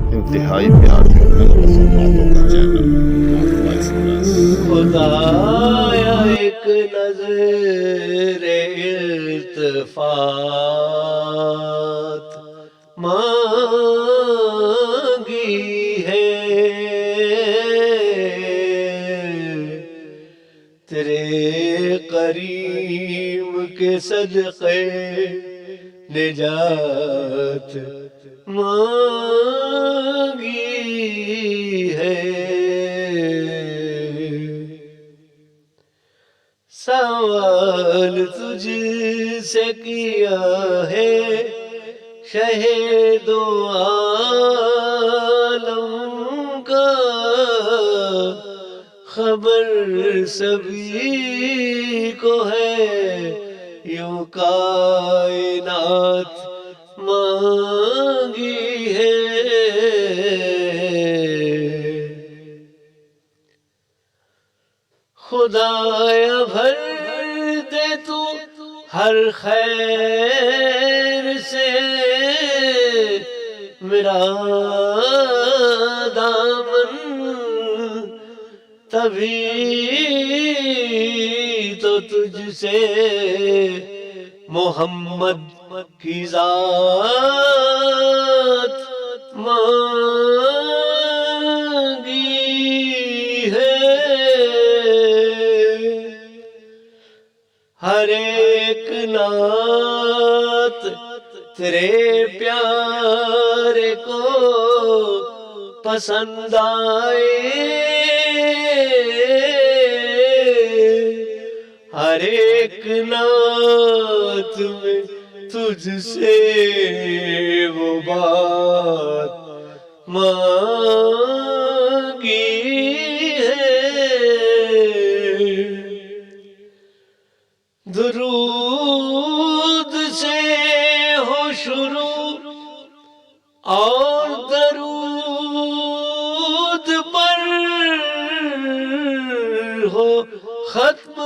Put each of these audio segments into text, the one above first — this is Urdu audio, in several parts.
انتہائی پیار کرتے ہیں رسول باتوں کا چینل خدایا ایک نظر التفات مانگی ہے تیرے کریم کے صدقے نجات مانگی ہے سوال تجھ سے کیا ہے شہ دو عالم کا خبر سبھی کو ہے یوں کائنات مانگی ہے خدایا بھر دے تو ہر خیر سے میرا دامن تبھی تو تجھ سے محمد کی ذات مانگی ہے ہر ایک نعت تیرے پیارے کو پسند آئے ہر ایک نعت میں تجھ سے وہ بات مانگی ہے درود سے ہو شروع اور درود پر ہو ختم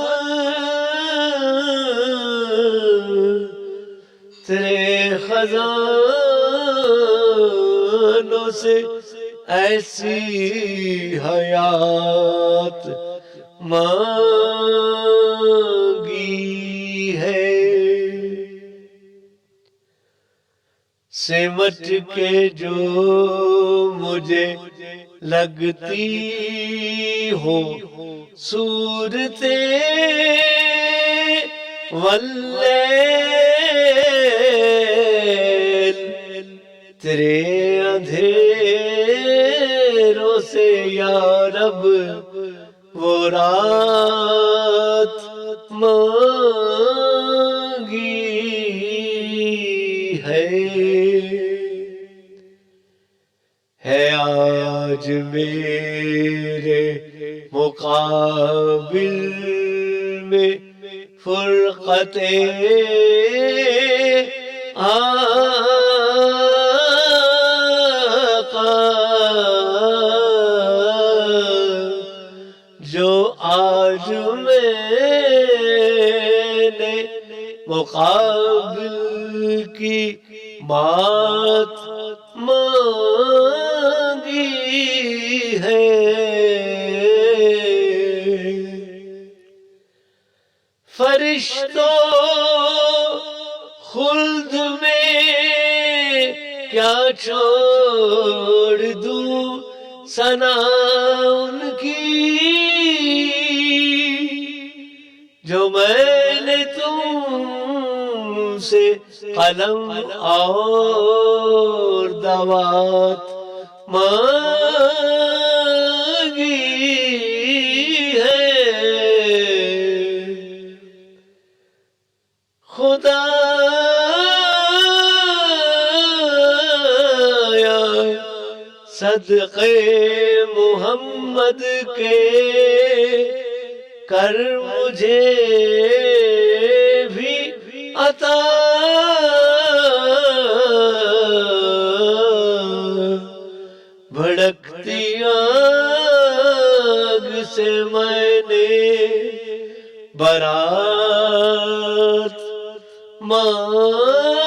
تیرے خزانوں سے ایسی حیات مانگی ہے سمٹ کے جو مجھے لگتی ہو صورتیں واللیل تیرے اندھیروں سے یا رب وہ رات مانگی ہے آج میرے مقابل میں فرقت آقا جو آج میں نے مقابل کی بات مانگی ہے فرشتوں خلد میں کیا چھوڑ دوں ثنا ان کی جو میں نے تم سے قلم اور دوات مانگی ہے خدایا صدقے محمد کے کر مجھے بھی عطا بھڑکتی آگ سے میں نے برات مانگی